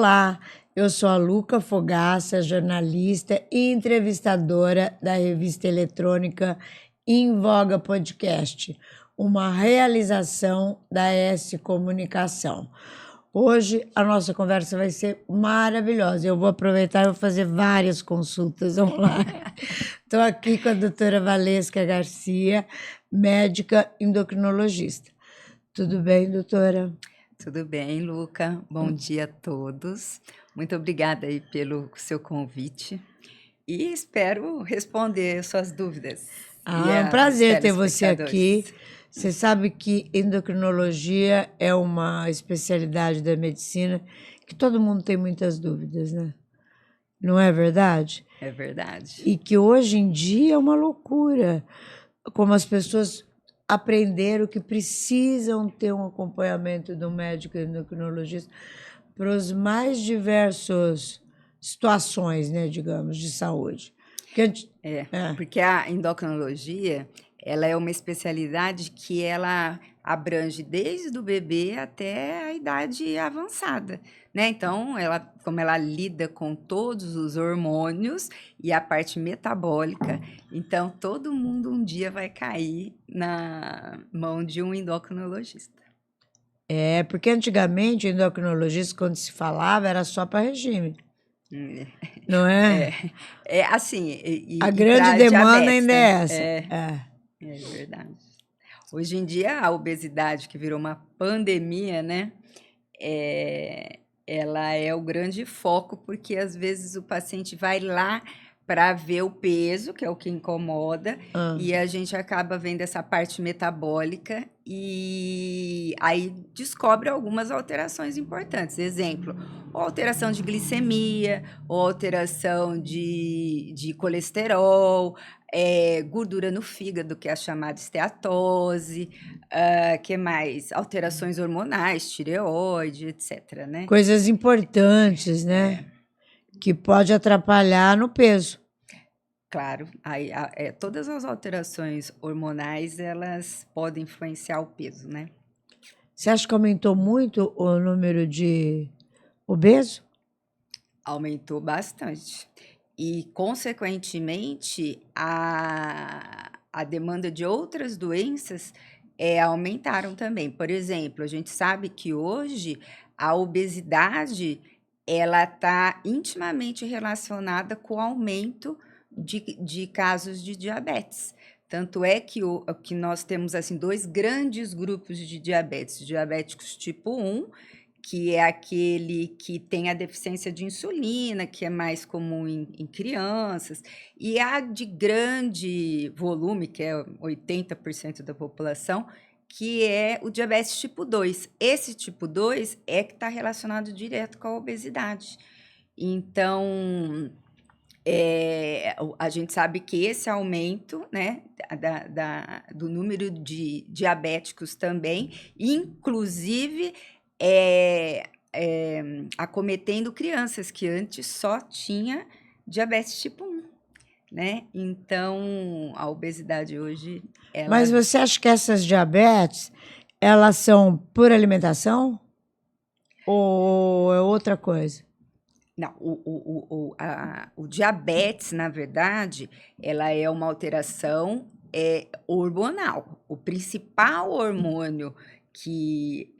Olá, eu sou a Luca Fogaça, jornalista e entrevistadora da revista eletrônica Em Voga Podcast, uma realização da S Comunicação. Hoje a nossa conversa vai ser maravilhosa. Eu vou aproveitar e vou fazer várias consultas online. Estou aqui com a doutora Valesca Garcia, médica endocrinologista. Tudo bem, doutora? Tudo bem, Luca. Bom dia a todos. Muito obrigada aí pelo seu convite e espero responder suas dúvidas. É um prazer ter você aqui. Você sabe que endocrinologia é uma especialidade da medicina que todo mundo tem muitas dúvidas, né? Não é verdade? É verdade. E que hoje em dia é uma loucura como as pessoas aprenderam que precisam ter um acompanhamento do médico endocrinologista para os mais diversos situações, né, digamos, de saúde. Porque a endocrinologia, ela é uma especialidade que ela abrange desde o bebê até a idade avançada, né? Então, como ela lida com todos os hormônios e a parte metabólica, então todo mundo um dia vai cair na mão de um endocrinologista. Porque antigamente o endocrinologista, quando se falava, era só para regime. Não é? Assim, a grande demanda diabetes, ainda né? é essa. É verdade. Hoje em dia, a obesidade, que virou uma pandemia, né? Ela é o grande foco, porque às vezes o paciente vai lá para ver o peso, que é o que incomoda, e a gente acaba vendo essa parte metabólica e aí descobre algumas alterações importantes. Exemplo, ou alteração de glicemia, ou alteração de colesterol, gordura no fígado, que é a chamada esteatose, que mais? Alterações hormonais, tireoide, etc., né? Coisas importantes, né? Que pode atrapalhar no peso. Claro, todas as alterações hormonais, elas podem influenciar o peso, né? Você acha que aumentou muito o número de obesos? Aumentou bastante. E, consequentemente, a demanda de outras doenças aumentaram também. Por exemplo, a gente sabe que hoje a obesidade ela está intimamente relacionada com o aumento de casos de diabetes. Tanto é que nós temos assim, dois grandes grupos de diabetes: diabéticos tipo 1, que é aquele que tem a deficiência de insulina, que é mais comum em crianças, e a de grande volume, que é 80% da população, que é o diabetes tipo 2. Esse tipo 2 é que está relacionado direto com a obesidade. Então, a gente sabe que esse aumento, né, do número de diabéticos também, inclusive acometendo crianças que antes só tinha diabetes tipo 1, né? Então, a obesidade hoje, Mas você acha que essas diabetes, elas são por alimentação? Ou é outra coisa? Não, o diabetes, na verdade, ela é uma alteração hormonal. O principal hormônio que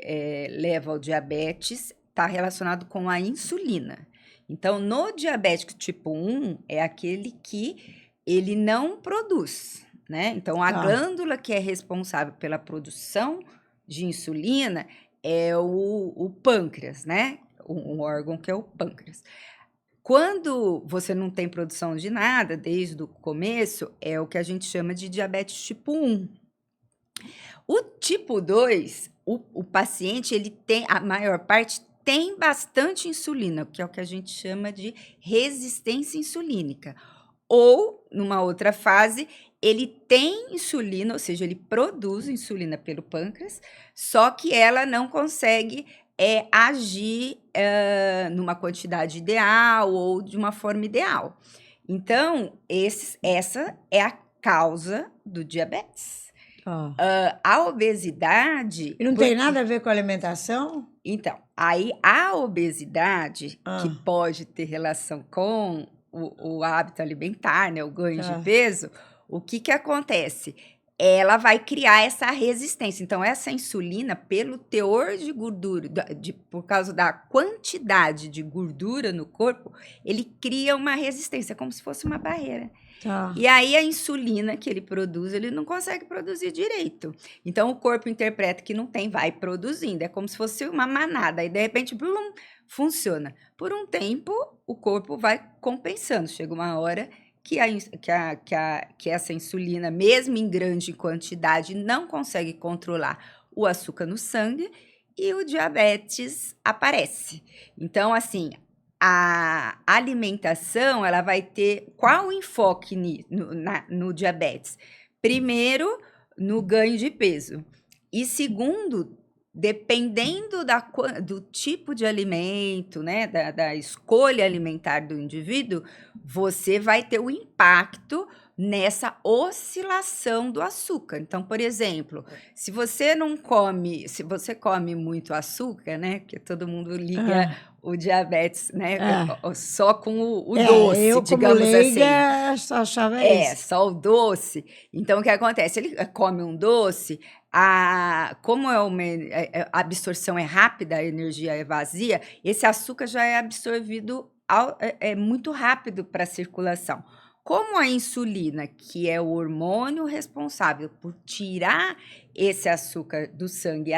leva ao diabetes está relacionado com a insulina. Então, no diabético tipo 1, é aquele que ele não produz, né? Então, a glândula que é responsável pela produção de insulina é o pâncreas, né? Um órgão que é o pâncreas. Quando você não tem produção de nada desde o começo, é o que a gente chama de diabetes tipo 1. O tipo 2, o paciente, ele tem, a maior parte tem bastante insulina, que é o que a gente chama de resistência insulínica. Ou, numa outra fase, ele tem insulina, ou seja, ele produz insulina pelo pâncreas, só que ela não consegue agir numa quantidade ideal ou de uma forma ideal. Então, essa é a causa do diabetes. A obesidade... E não tem nada a ver com a alimentação? Então, Aí a obesidade, que Ah, pode ter relação com o hábito alimentar, né, o ganho de tá. peso, o que que acontece? Ela vai criar essa resistência. Então, essa insulina, pelo teor de gordura, por causa da quantidade de gordura no corpo, ele cria uma resistência, como se fosse uma barreira. Tá. E aí a insulina que ele produz, ele não consegue produzir direito. Então o corpo interpreta que não tem, vai produzindo. É como se fosse uma manada. Aí de repente, blum, funciona. Por um tempo, o corpo vai compensando. Chega uma hora que, que essa insulina, mesmo em grande quantidade, não consegue controlar o açúcar no sangue e o diabetes aparece. Então, assim, a alimentação, ela vai ter qual enfoque no diabetes? Primeiro, no ganho de peso. E segundo, dependendo do tipo de alimento, né, da escolha alimentar do indivíduo, você vai ter o impacto nessa oscilação do açúcar. Então, por exemplo, se você come muito açúcar, né, porque todo mundo liga Ah, o diabetes, né, é. só com o doce, Eu, como digamos assim. leiga, só achava É, isso. só o doce. Então, o que acontece? Ele come um doce, como a absorção é rápida, a energia é vazia, esse açúcar já é absorvido muito rápido para a circulação. Como a insulina, que é o hormônio responsável por tirar esse açúcar do sangue e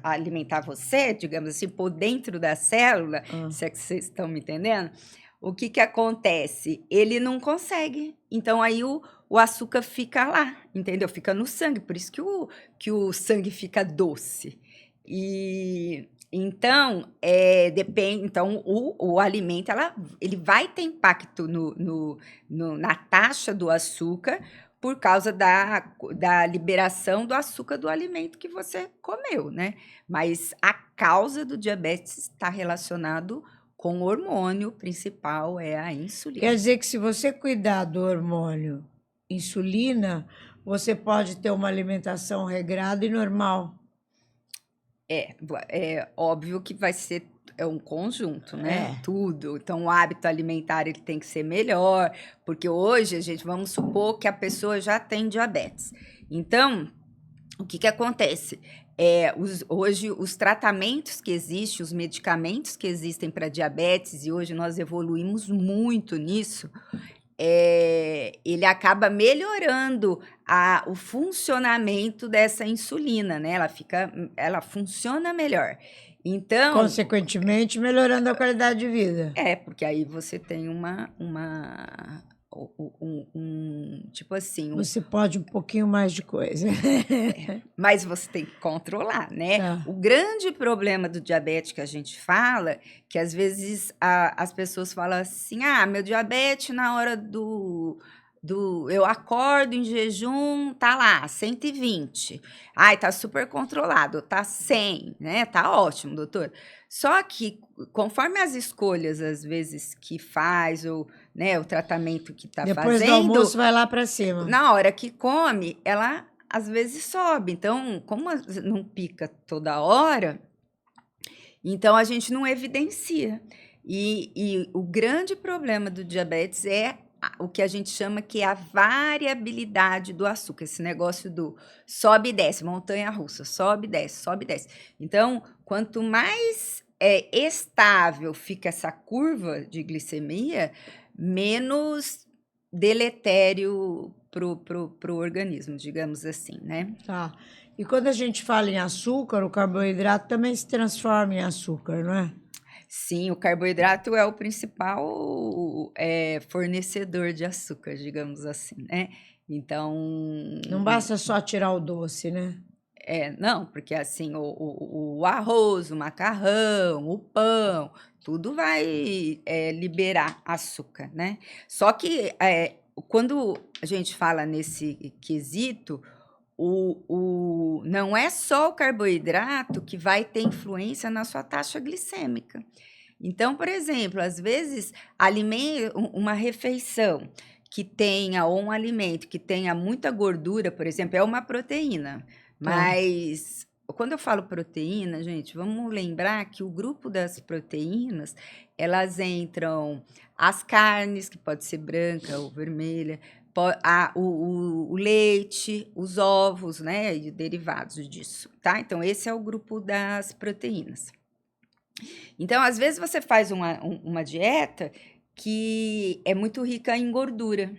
alimentar você, digamos assim, por dentro da célula, Ah. se é que vocês estão me entendendo, o que que acontece? Ele não consegue. Então aí o açúcar fica lá, entendeu? Fica no sangue, por isso que o sangue fica doce. E então, depende, então o alimento ele vai ter impacto na taxa do açúcar por causa da liberação do açúcar do alimento que você comeu, né? Mas a causa do diabetes está relacionado com o hormônio principal, é a Quer insulina. dizer que se você cuidar do hormônio insulina, você pode ter uma alimentação regrada e normal. É óbvio que vai ser um conjunto, né? É. Tudo. Então, o hábito alimentar ele tem que ser melhor, porque hoje a gente vamos supor que a pessoa já tem diabetes. Então, o que que acontece? Hoje, os tratamentos que existem, os medicamentos que existem para diabetes, e hoje nós evoluímos muito nisso, ele acaba melhorando o funcionamento dessa insulina, né? Ela funciona melhor. Então, Consequentemente, melhorando a qualidade de vida. porque aí você tem tipo assim, Você pode um pouquinho mais de coisa. mas você tem que controlar, né? Tá. O grande problema do diabetes que a gente fala, que às vezes as pessoas falam assim: ah, meu diabetes na hora eu acordo em jejum, tá lá, 120. Ai, tá super controlado, tá 100, né? Tá ótimo, doutor. Só que conforme as escolhas, às vezes, que faz, ou, né, o tratamento que tá Depois do fazendo, almoço, vai lá para cima. na hora que come, ela às vezes sobe. Então, como não pica toda hora, então a gente não evidencia. E o grande problema do diabetes é o que a gente chama que é a variabilidade do açúcar, esse negócio do sobe e desce, montanha-russa, sobe e desce, sobe e desce. Então, quanto mais estável fica essa curva de glicemia, menos deletério pro organismo, digamos assim, né? Tá. E quando a gente fala em açúcar, o carboidrato também se transforma em açúcar, não é? Sim, o carboidrato é o principal fornecedor de açúcar, digamos assim, né? Então, Não basta só tirar o doce, né? não, porque assim, o arroz, o macarrão, o pão, tudo vai liberar açúcar, né? Só que quando a gente fala nesse quesito, não é só o carboidrato que vai ter influência na sua taxa glicêmica. Então, por exemplo, às vezes, uma refeição que tenha, ou um alimento que tenha muita gordura, por exemplo, é uma proteína, Tá. mas quando eu falo proteína, gente, vamos lembrar que o grupo das proteínas, elas entram as carnes, que pode ser branca ou vermelha, o leite, os ovos, né, e derivados disso, tá? Então, esse é o grupo das proteínas. Então, às vezes você faz uma dieta que é muito rica em gordura.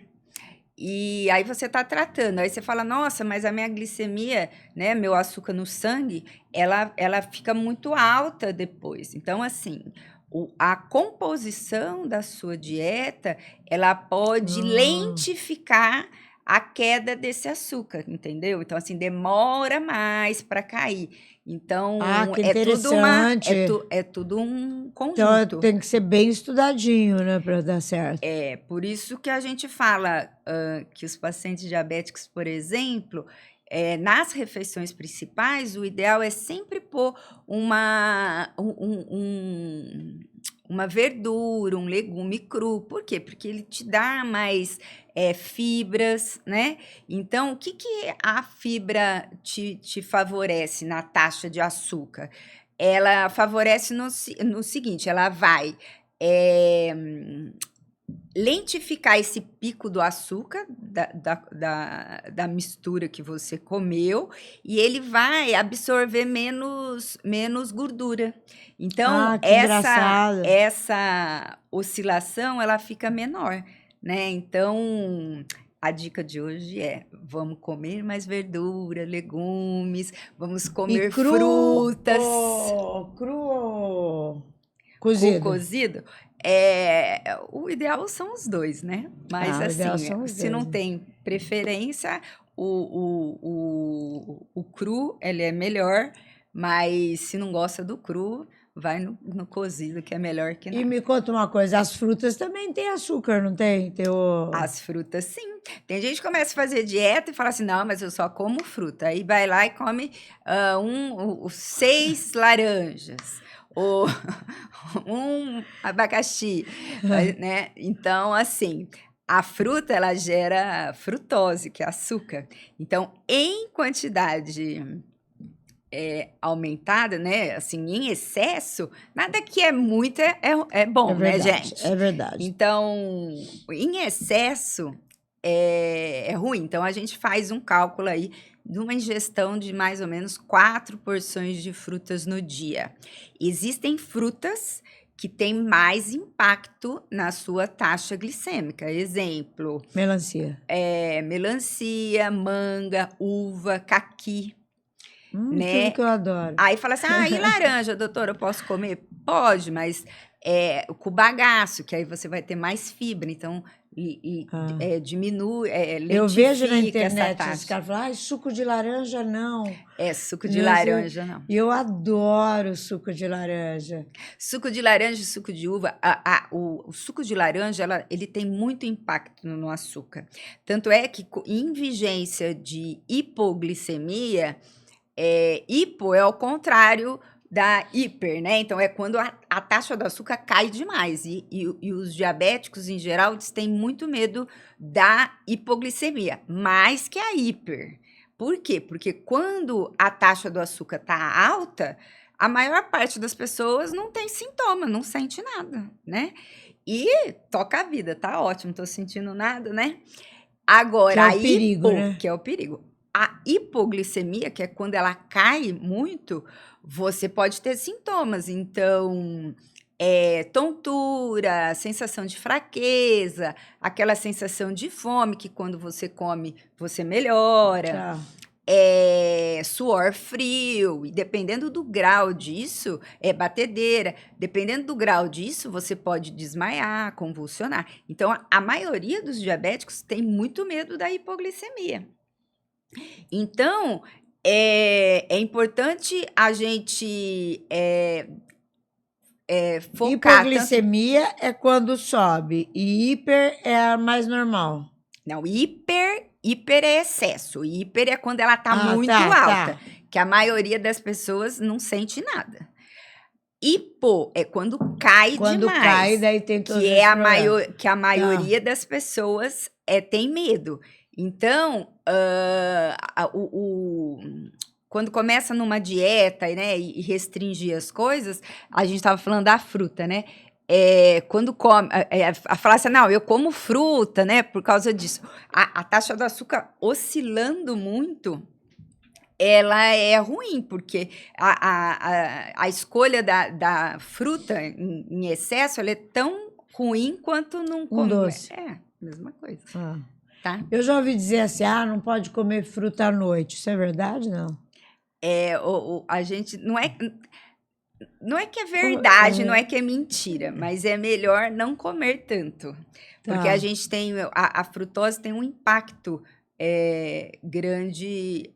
E aí você está tratando, aí você fala, nossa, mas a minha glicemia, né, meu açúcar no sangue, ela fica muito alta depois. Então, assim, a composição da sua dieta, ela pode lentificar a queda desse açúcar, entendeu? Então, assim, demora mais para cair. Então, que é interessante. tudo um Então, conjunto. tem que ser bem estudadinho, né, para dar certo. É, por isso que a gente fala que os pacientes diabéticos, por exemplo, nas refeições principais, o ideal é sempre pôr uma verdura, um legume cru. Por quê? Porque ele te dá mais fibras, né? Então, o que a fibra te favorece na taxa de açúcar? Ela favorece no seguinte, ela vai lentificar esse pico do açúcar da mistura que você comeu e ele vai absorver menos gordura. Então, Que engraçado. essa oscilação ela fica menor, né? Então, a dica de hoje é: vamos comer mais verdura, legumes, vamos comer frutas. Cru ou Com cozido? cozido, o ideal são os dois, né? Mas O ideal assim, são os se dois, não né? tem preferência, o cru ele é melhor, mas se não gosta do cru, vai no cozido, que é melhor que E nada. me conta uma coisa, as frutas também têm açúcar, não tem? As frutas, sim. Tem gente que começa a fazer dieta e fala assim, não, mas eu só como fruta. Aí vai lá e come 6 laranjas, ou um abacaxi, né? Então, assim, a fruta, ela gera frutose, que é açúcar. Então, em quantidade aumentada, né? Assim, em excesso, nada que é muito é bom, né, gente? É verdade. Então, em excesso é ruim. Então, a gente faz um cálculo aí de uma ingestão de mais ou menos 4 porções de frutas no dia. Existem frutas que têm mais impacto na sua taxa glicêmica. Exemplo, Melancia. melancia, manga, uva, caqui, né? Tudo que eu adoro. Aí fala assim, e laranja, doutora, eu posso comer? Pode, mas com bagaço, que aí você vai ter mais fibra, então diminui, Eu vejo na lentifica essa internet os taxa. caras falam, suco de laranja não. Suco de laranja não. E eu adoro suco de laranja. Suco de laranja e suco de uva, o suco de laranja, ele tem muito impacto no açúcar. Tanto é que em vigência de hipoglicemia, hipo é ao contrário da hiper, né? Então, é quando a taxa do açúcar cai demais. E os diabéticos, em geral, eles têm muito medo da hipoglicemia, mais que a hiper. Por quê? Porque quando a taxa do açúcar está alta, a maior parte das pessoas não tem sintoma, não sente nada, né? E toca a vida, tá ótimo, não tô sentindo nada, né? Agora, que é o perigo, né? Que é o perigo. A hipoglicemia, que é quando ela cai muito, você pode ter sintomas. Então, tontura, sensação de fraqueza, aquela sensação de fome, que quando você come, você melhora. Suor frio, e dependendo do grau disso, batedeira, dependendo do grau disso, você pode desmaiar, convulsionar. Então, a maioria dos diabéticos tem muito medo da hipoglicemia. Então, é importante a gente focar. Hipoglicemia é quando sobe, e hiper é a mais normal. Não, hiper é excesso. Hiper é quando ela está muito alta, que a maioria das pessoas não sente nada. Hipo é quando cai demais. Quando cai, daí tem todos que a maioria das pessoas tem medo. Então, quando começa numa dieta, né, e restringir as coisas, a gente estava falando da fruta, né? Quando come, a falar assim, não, eu como fruta, né, por causa disso. A taxa do açúcar oscilando muito, ela é ruim, porque a escolha da fruta em excesso, ela é tão ruim quanto não Um comer. doce. Mesma coisa, Ah. tá? Eu já ouvi dizer assim, não pode comer fruta à noite. Isso é verdade, não? A gente não é que é verdade, não é que é mentira, mas é melhor não comer tanto. Porque Tá. a gente tem. A frutose tem um impacto grande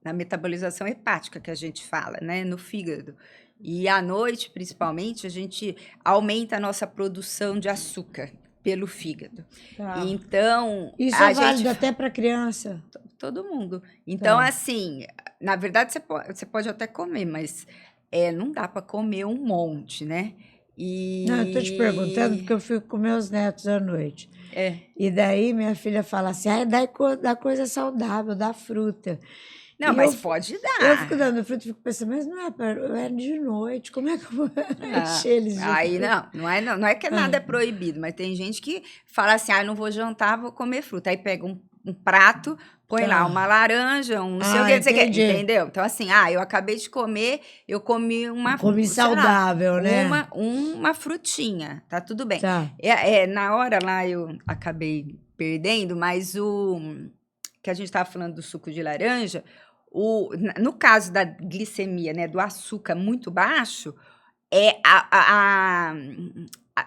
na metabolização hepática, que a gente fala, né? No fígado. E à noite, principalmente, a gente aumenta a nossa produção de açúcar pelo fígado. Tá. Então, Isso a é válido gente. até para criança. Todo mundo. Então, Tá. assim, na verdade, você pode até comer, mas não dá para comer um monte, né? Não, eu tô te perguntando porque eu fico com meus netos à noite. E daí minha filha fala assim, dá coisa saudável, dá fruta. Não, E mas pode eu dar. fico dando fruta e fico pensando, mas não é de noite, como é que eu vou encher eles de Aí fruta? não é que nada é proibido, mas tem gente que fala assim, não vou jantar, vou comer fruta. Aí pega um prato, põe lá uma laranja, um não sei o que, não sei o que, entendi. entendeu? Então, assim, eu acabei de comer, eu comi Comi sei lá, saudável, né? uma frutinha, tá tudo bem. Tá. Na hora lá eu acabei perdendo, mas que a gente estava falando do suco de laranja, no caso da glicemia, né, do açúcar muito baixo,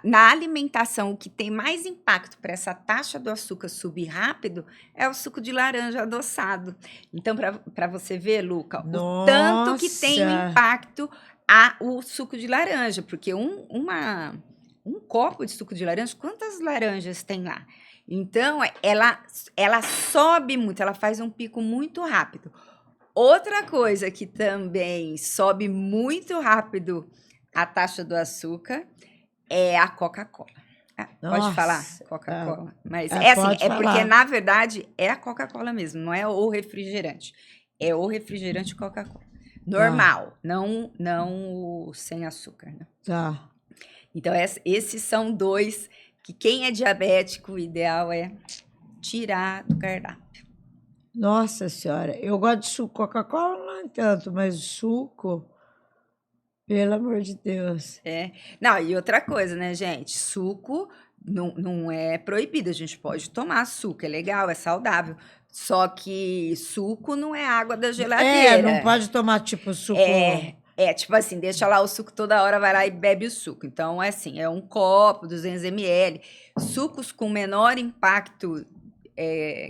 na alimentação, o que tem mais impacto para essa taxa do açúcar subir rápido é o suco de laranja adoçado. Então, para você ver, Luca, o tanto que tem um impacto o suco de laranja, porque um copo de suco de laranja, quantas laranjas tem lá? Então, ela sobe muito, ela faz um pico muito rápido. Outra coisa que também sobe muito rápido a taxa do açúcar é a Coca-Cola. Pode falar Coca-Cola? Mas porque, na verdade, é a Coca-Cola mesmo, não é o refrigerante. É o refrigerante Coca-Cola. Normal, não o sem açúcar. Né? Tá. Então, esses são dois que quem é diabético, o ideal é tirar do cardápio. Nossa Senhora, eu gosto de suco. Coca-Cola não é tanto, mas suco, pelo amor de Deus. Não, e outra coisa, né, gente? Suco não é proibido, a gente pode tomar suco, é legal, é saudável. Só que suco não é água da geladeira. Não pode tomar tipo suco. Tipo assim, deixa lá o suco toda hora, vai lá e bebe o suco. Então, é assim, é um copo, 200 ml. Sucos com menor impacto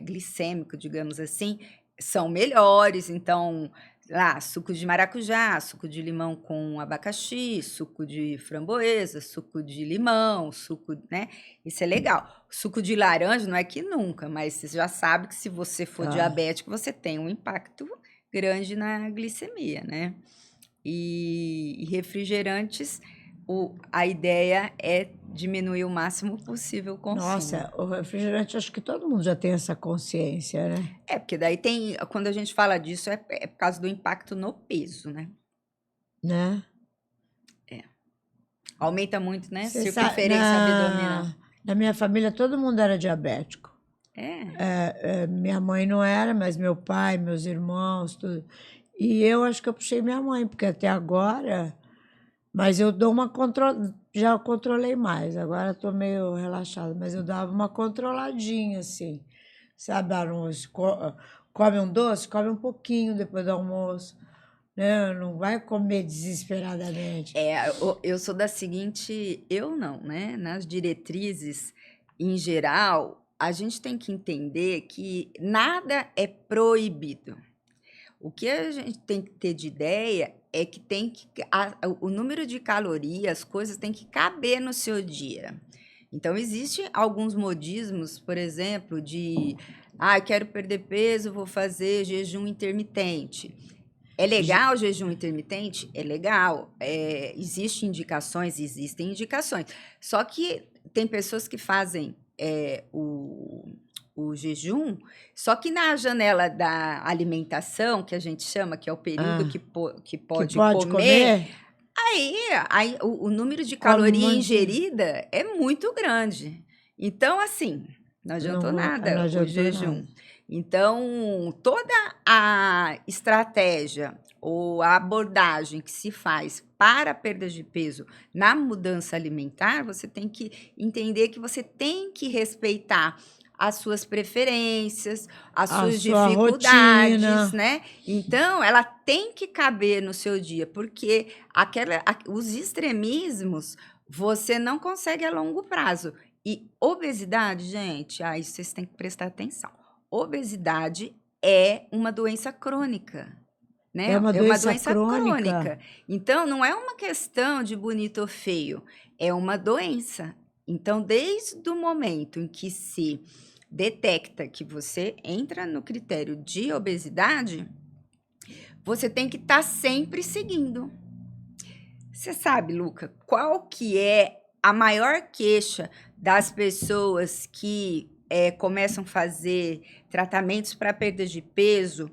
glicêmico, digamos assim, são melhores. Então, lá, suco de maracujá, suco de limão com abacaxi, suco de framboesa, suco de limão, né? Isso é legal. Suco de laranja não é que nunca, mas você já sabe que se você for diabético, você tem um impacto grande na glicemia, né? E refrigerantes, a ideia é diminuir o máximo possível o consumo. Nossa, o refrigerante, acho que todo mundo já tem essa consciência, né? Porque daí quando a gente fala disso, é por causa do impacto no peso, né? Né? Aumenta muito, né? Você Circunferência abdominal. Na minha família, todo mundo era diabético. Minha mãe não era, mas meu pai, meus irmãos, tudo. E eu acho que eu puxei minha mãe, porque até agora... Mas eu dou uma já controlei mais, agora estou meio relaxada, mas eu dava uma controladinha, assim, sabe, come um doce, come um pouquinho depois do almoço, né? Não vai comer desesperadamente. Eu sou da seguinte, eu não, né? Nas diretrizes, em geral, a gente tem que entender que nada é proibido. O que a gente tem que ter de ideia é que o número de calorias, as coisas têm que caber no seu dia. Então, existem alguns modismos, por exemplo, eu quero perder peso, vou fazer jejum intermitente. É legal o jejum intermitente? É legal. Existem indicações. Só que tem pessoas que fazem o o jejum, só que na janela da alimentação, que a gente chama, que é o período Ah, que que pode pode comer, comer? aí o número de Come um caloria monte de... ingerida é muito grande. Então, assim, não adiantou Não nada o adiantou jejum. nada. Então, toda a estratégia ou a abordagem que se faz para a perda de peso na mudança alimentar, você tem que entender que você tem que respeitar as suas preferências, as A suas sua dificuldades, rotina. né? Então, ela tem que caber no seu dia, porque os extremismos você não consegue a longo prazo. E obesidade, gente, isso vocês têm que prestar atenção. Obesidade é uma doença crônica, né? É uma É uma doença doença crônica. crônica. Então, não é uma questão de bonito ou feio, é uma doença. Então, desde o momento em que se detecta que você entra no critério de obesidade, você tem que estar sempre seguindo. Você sabe, Luca, qual que é a maior queixa das pessoas que começam a fazer tratamentos para perda de peso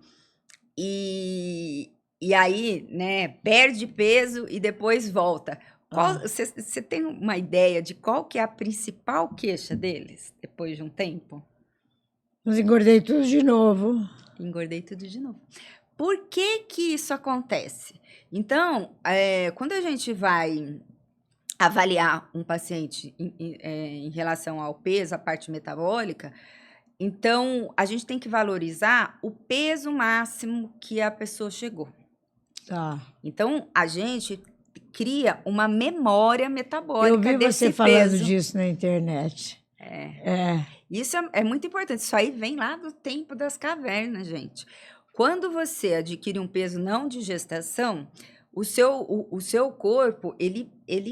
e aí, né, perde peso e depois volta? Ah, Você tem uma ideia de qual que é a principal queixa deles depois de um tempo? mas engordei tudo de novo. Engordei tudo de novo. Por que que isso acontece? Então, quando a gente vai avaliar um paciente em relação ao peso, a parte metabólica, então a gente tem que valorizar o peso máximo que a pessoa chegou. Tá. Então, a gente cria uma memória Eu metabólica vi você desse falando peso. disso na internet. É. Isso é muito importante. Isso aí vem lá do tempo das cavernas, gente. Quando você adquire um peso não de gestação, o seu corpo, ele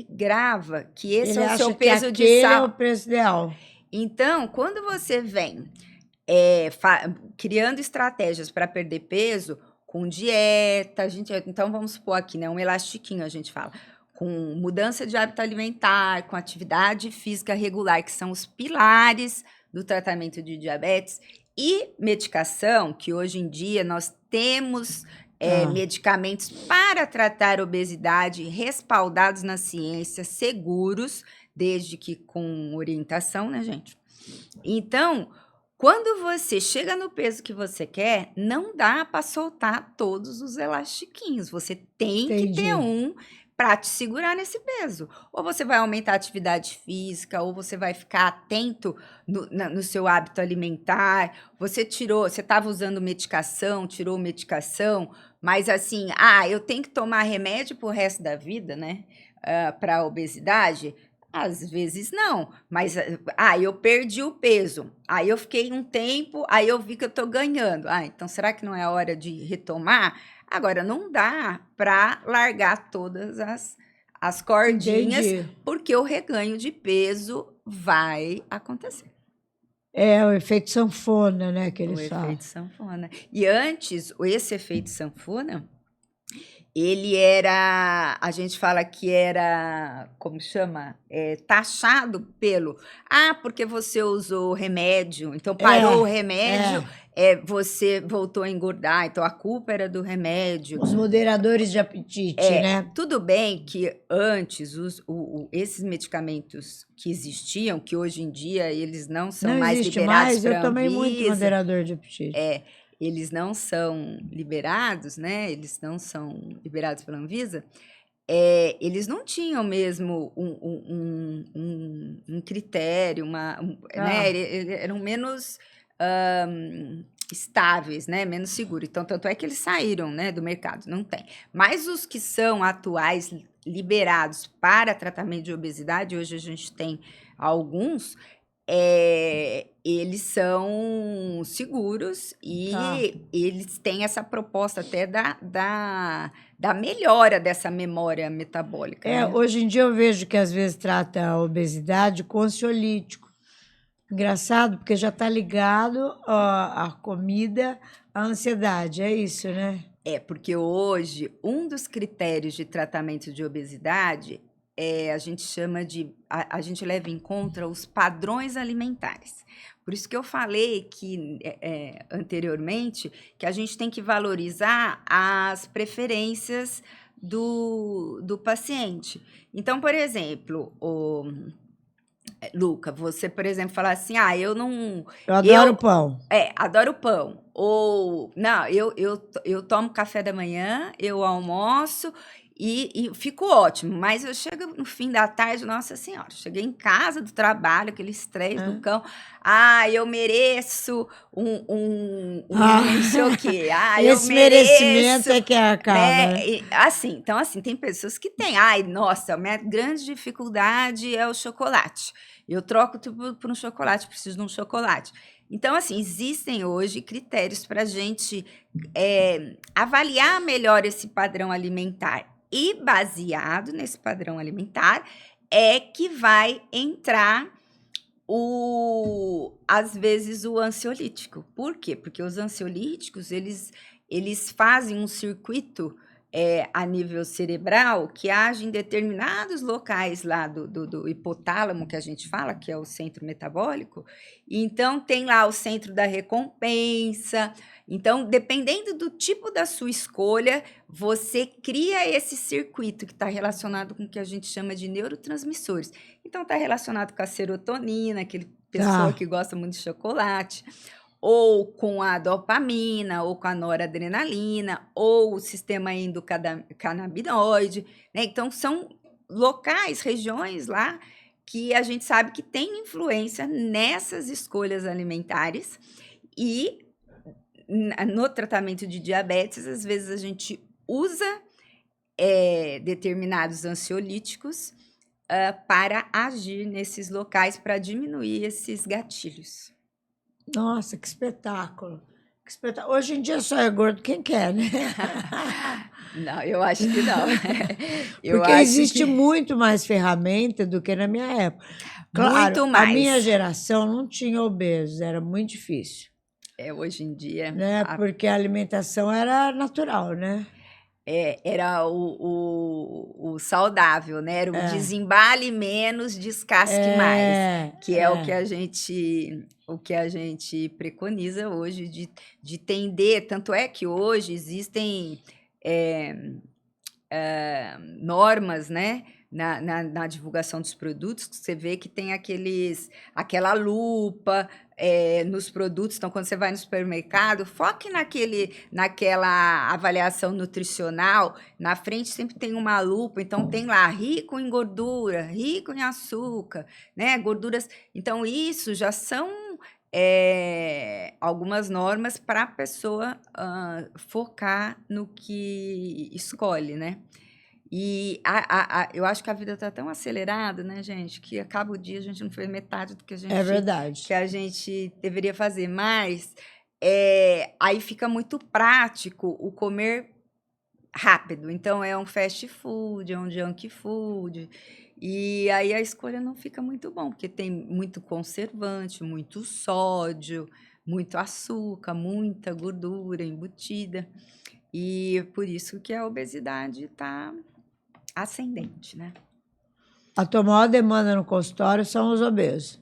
grava que esse Ele é o seu acha que peso de aquele é o sal. preço ideal. Então, quando você vem criando estratégias para perder peso, com dieta, então vamos supor aqui, né, um elastiquinho a gente fala, com mudança de hábito alimentar, com atividade física regular, que são os pilares do tratamento de diabetes, e medicação, que hoje em dia nós temos Ah, medicamentos para tratar obesidade respaldados na ciência, seguros, desde que com orientação, né, gente? Então, quando você chega no peso que você quer, não dá para soltar todos os elastiquinhos. Você tem que ter entendi. um para te segurar nesse peso. Ou você vai aumentar a atividade física, ou você vai ficar atento no seu hábito alimentar. Você estava usando medicação, tirou medicação, mas assim, eu tenho que tomar remédio pro resto da vida, né? Para a obesidade. Às vezes não, mas eu perdi o peso, aí eu fiquei um tempo, aí eu vi que eu tô ganhando. Então será que não é hora de retomar? Agora, não dá para largar todas as cordinhas, Entendi. porque o reganho de peso vai acontecer. É o efeito sanfona, né, que O eles falam. efeito sanfona. E antes, esse efeito sanfona, ele era, a gente fala que era, como chama? Taxado pelo, porque você usou remédio, então parou o remédio, você voltou a engordar, então a culpa era do remédio. Os moderadores de apetite, né? Tudo bem que antes esses medicamentos que existiam, que hoje em dia eles não são Não mais existe liberados mais, eu para a tomei muito Anvisa, moderador de apetite. eles não são liberados, né? Eles não são liberados pela Anvisa. Eles não tinham mesmo um critério, né? Eram menos estáveis, né? Menos seguros. Então, tanto é que eles saíram, né, do mercado. Não tem. Mas os que são atuais liberados para tratamento de obesidade, hoje a gente tem alguns, eles são seguros e eles têm essa proposta até da melhora dessa memória metabólica, né? Hoje em dia eu vejo que às vezes trata a obesidade com ansiolítico. Engraçado, porque já está ligado à comida, à ansiedade, é isso, né? Porque hoje um dos critérios de tratamento de obesidade a gente chama de... A gente leva em conta os padrões alimentares. Por isso que eu falei que anteriormente que a gente tem que valorizar as preferências do paciente. Então, por exemplo, Luca, você, por exemplo, falar assim, eu não... Eu adoro pão. Adoro pão. Ou, não, eu tomo café da manhã, eu almoço e fico ótimo. Mas eu chego no fim da tarde, nossa senhora, cheguei em casa do trabalho, aquele estresse do cão. Eu mereço não sei o quê. Esse merecimento é que acaba. Né? Então, tem pessoas que têm. Nossa, a minha grande dificuldade é o chocolate. Eu troco tudo por um chocolate, preciso de um chocolate. Então, existem hoje critérios para a gente avaliar melhor esse padrão alimentar. E baseado nesse padrão alimentar é que vai entrar às vezes o ansiolítico. Por quê? Porque os ansiolíticos, eles fazem um circuito a nível cerebral que age em determinados locais lá do hipotálamo, que a gente fala, que é o centro metabólico. Então, tem lá o centro da recompensa. Então, dependendo do tipo da sua escolha, você cria esse circuito que está relacionado com o que a gente chama de neurotransmissores. Então, está relacionado com a serotonina, aquele pessoa que gosta muito de chocolate, ou com a dopamina, ou com a noradrenalina, ou o sistema endocannabinoide, né? Então, são locais, regiões lá que a gente sabe que tem influência nessas escolhas alimentares. E no tratamento de diabetes, às vezes a gente usa determinados ansiolíticos para agir nesses locais, para diminuir esses gatilhos. Nossa, que espetáculo. Que espetáculo. Hoje em dia só é gordo quem quer, né? Não, eu acho que não. Porque existe muito mais ferramenta do que na minha época. Claro, muito mais. A minha geração não tinha obesos, era muito difícil. Hoje em dia... Né? Porque a alimentação era natural, né? Era o saudável, né? Era o desembale menos, descasque mais, que é o que a gente preconiza hoje de tender. Tanto é que hoje existem normas, né? Na divulgação dos produtos, você vê que tem aquela lupa nos produtos. Então, quando você vai no supermercado, foque naquela avaliação nutricional. Na frente sempre tem uma lupa, então tem lá rico em gordura, rico em açúcar, né? Gorduras. Então, isso já são algumas normas para a pessoa focar no que escolhe, né? E eu acho que a vida está tão acelerada, né, gente, que acaba o dia, a gente não fez metade do que a gente, que a gente deveria fazer. Mas aí fica muito prático o comer rápido. Então, é um fast food, é um junk food. E aí a escolha não fica muito bom, porque tem muito conservante, muito sódio, muito açúcar, muita gordura embutida. E por isso que a obesidade está ascendente, né? A tua maior demanda no consultório são os obesos.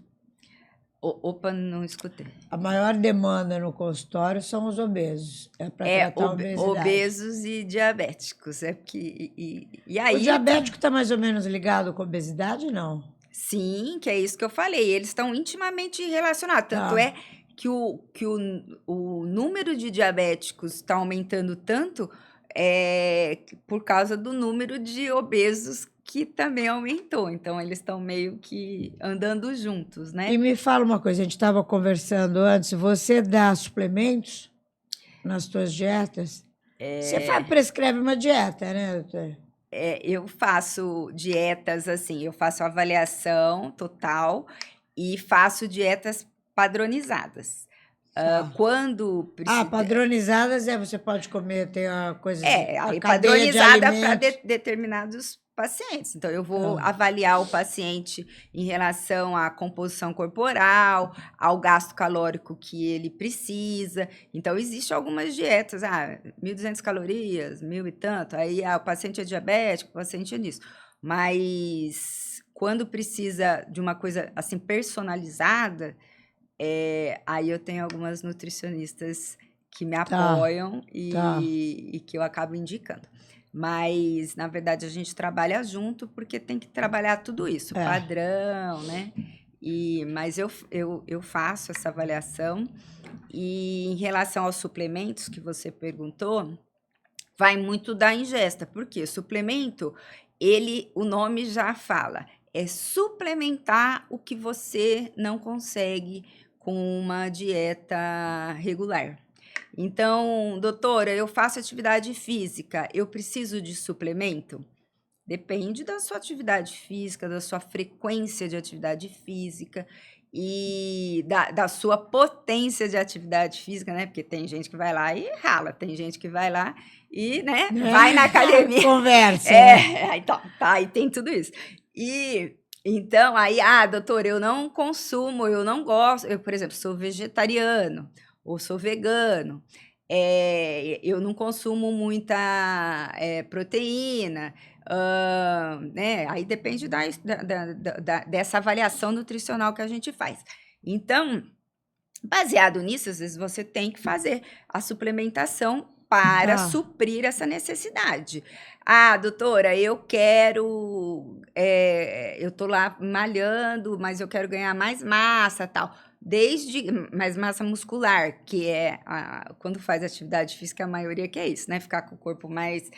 Opa, não escutei. A maior demanda no consultório são os obesos. É para tratar a obesidade. Obesos e diabéticos. E aí, o diabético está mais ou menos ligado com a obesidade, não? Sim, que é isso que eu falei. Eles estão intimamente relacionados. Tanto é que o número de diabéticos está aumentando tanto por causa do número de obesos que também aumentou. Então, eles estão meio que andando juntos, né? E me fala uma coisa, a gente estava conversando antes, você dá suplementos nas suas dietas? Você prescreve uma dieta, né, doutora? Eu faço dietas assim, eu faço avaliação total e faço dietas padronizadas. Tá. Quando precisa. Padronizadas você pode comer, tem a coisa, a Aí cadeia de padronizada para alimentos. determinados pacientes. Então, eu vou avaliar o paciente em relação à composição corporal, ao gasto calórico que ele precisa. Então, existem algumas dietas, 1.200 calorias, 1.000 e tanto. Aí, o paciente é diabético, o paciente é nisso. Mas, quando precisa de uma coisa assim personalizada, aí eu tenho algumas nutricionistas que me apoiam e que eu acabo indicando. Mas, na verdade, a gente trabalha junto porque tem que trabalhar tudo isso, padrão, né? Mas eu faço essa avaliação. E em relação aos suplementos que você perguntou, vai muito da ingesta. Por quê? Suplemento, o nome já fala, é suplementar o que você não consegue com uma dieta regular. Então, doutora, eu faço atividade física, eu preciso de suplemento? Depende da sua atividade física, da sua frequência de atividade física e da sua potência de atividade física, né? Porque tem gente que vai lá e rala, tem gente que vai lá e, né, vai na academia. Conversa. Então, aí tem tudo isso. Então, aí, doutora, eu não consumo, eu não gosto, eu, por exemplo, sou vegetariano ou sou vegano, eu não consumo muita proteína, né? Aí depende dessa avaliação nutricional que a gente faz. Então, baseado nisso, às vezes você tem que fazer a suplementação para suprir essa necessidade. Doutora, eu quero, eu tô lá malhando, mas eu quero ganhar mais massa, tal. Mais massa muscular, que quando faz atividade física, a maioria que é isso, né? Ficar com o corpo mais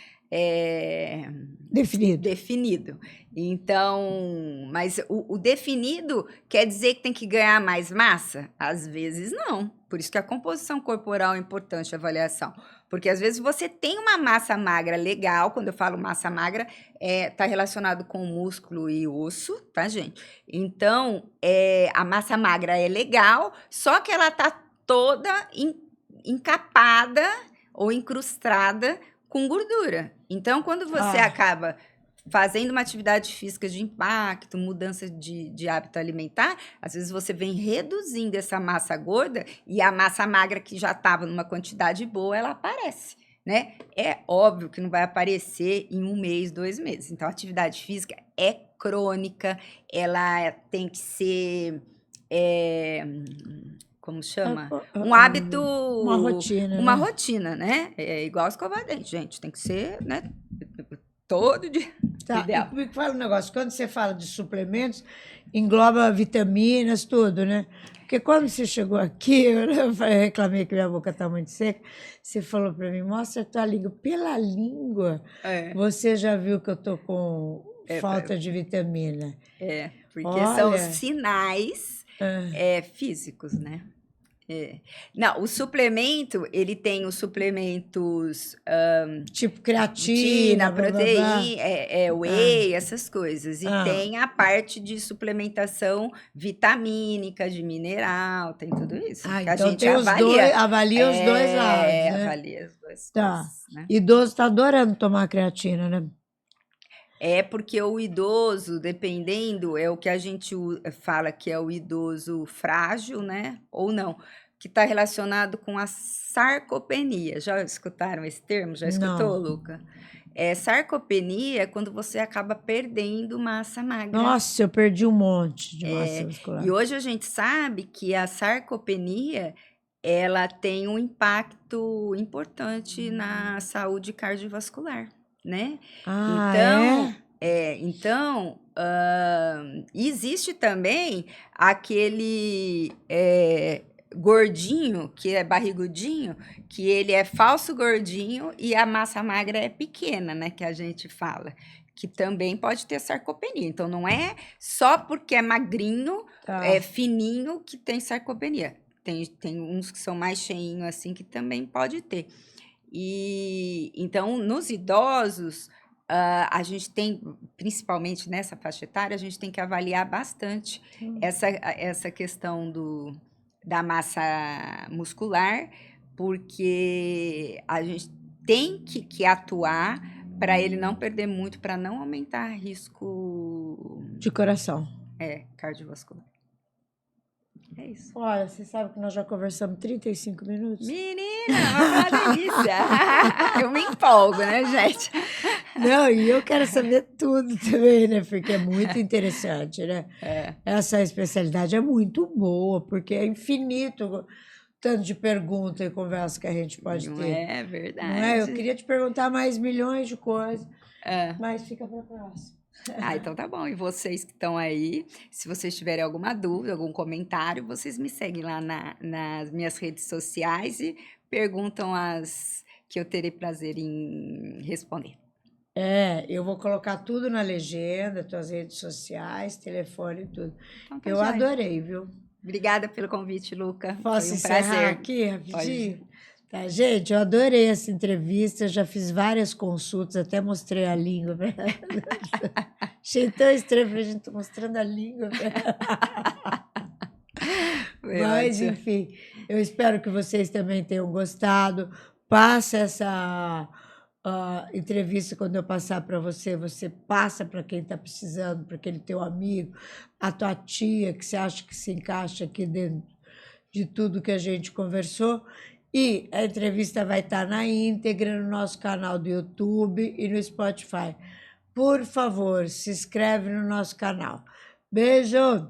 definido. Então, mas o definido quer dizer que tem que ganhar mais massa? Às vezes não. Por isso que a composição corporal é importante, a avaliação. Porque às vezes você tem uma massa magra legal, quando eu falo massa magra, está relacionado com músculo e osso, tá, gente? Então, a massa magra é legal, só que ela está toda encapada ou incrustada com gordura. Então, quando você acaba fazendo uma atividade física de impacto, mudança de hábito alimentar, às vezes você vem reduzindo essa massa gorda e a massa magra que já estava numa quantidade boa, ela aparece, né? É óbvio que não vai aparecer em 1 mês, 2 meses. Então, a atividade física é crônica, ela tem que ser... como chama? Um hábito... Uma rotina. Uma rotina, né? É igual escovar dente, gente. Tem que ser, né? Todo dia. E comigo fala um negócio. Quando você fala de suplementos, engloba vitaminas, tudo, né? Porque quando você chegou aqui, eu reclamei que minha boca está muito seca. Você falou para mim, mostra a tua língua. Pela língua, você já viu que eu tô com falta de vitamina. Porque são sinais físicos, né? Não, o suplemento, ele tem os suplementos... tipo creatina, proteína, whey, essas coisas. E tem a parte de suplementação vitamínica, de mineral, tem tudo isso. Que então a gente avalia os dois lados, né? Avalia as duas coisas, né? Idoso está adorando tomar creatina, né? Porque o idoso, dependendo, é o que a gente fala que é o idoso frágil, né? Ou não, que está relacionado com a sarcopenia. Já escutaram esse termo? Já escutou, Luca? Sarcopenia é quando você acaba perdendo massa magra. Nossa, eu perdi um monte de massa muscular. E hoje a gente sabe que a sarcopenia, ela tem um impacto importante na saúde cardiovascular, né? Então, existe também aquele gordinho, que é barrigudinho, que ele é falso gordinho e a massa magra é pequena, né? Que a gente fala. Que também pode ter sarcopenia. Então, não é só porque é magrinho, fininho, que tem sarcopenia. Tem uns que são mais cheinhos, assim, que também pode ter. Então, nos idosos, a gente tem, principalmente nessa faixa etária, a gente tem que avaliar bastante essa questão da massa muscular, porque a gente tem que atuar para ele não perder muito, para não aumentar risco De coração. cardiovascular. É isso. Olha, você sabe que nós já conversamos 35 minutos? Menina, uma delícia! Eu me empolgo, né, gente? Não, e eu quero saber tudo também, né? Porque é muito interessante, né? Essa especialidade é muito boa, porque é infinito o tanto de pergunta e conversa que a gente pode Não ter. é verdade. Não é? Eu queria te perguntar mais milhões de coisas, É. mas fica para a próxima. Então tá bom. E vocês que estão aí, se vocês tiverem alguma dúvida, algum comentário, vocês me seguem lá nas minhas redes sociais e perguntam as que eu terei prazer em responder. Eu vou colocar tudo na legenda, tuas redes sociais, telefone e tudo. Então tá Eu joia. adorei, viu? Obrigada pelo convite, Luca. Posso Foi um encerrar prazer. aqui rapidinho? Tá, gente, eu adorei essa entrevista, já fiz várias consultas, até mostrei a língua pra ela. Achei tão estranho, falei, gente, tô mostrando a língua pra ela. Mas, ótimo. enfim, eu espero que vocês também tenham gostado. Passa essa entrevista, quando eu passar para você, você passa para quem está precisando, para aquele teu amigo, a tua tia, que você acha que se encaixa aqui dentro de tudo que a gente conversou. E a entrevista vai estar na íntegra no nosso canal do YouTube e no Spotify. Por favor, se inscreve no nosso canal. Beijo!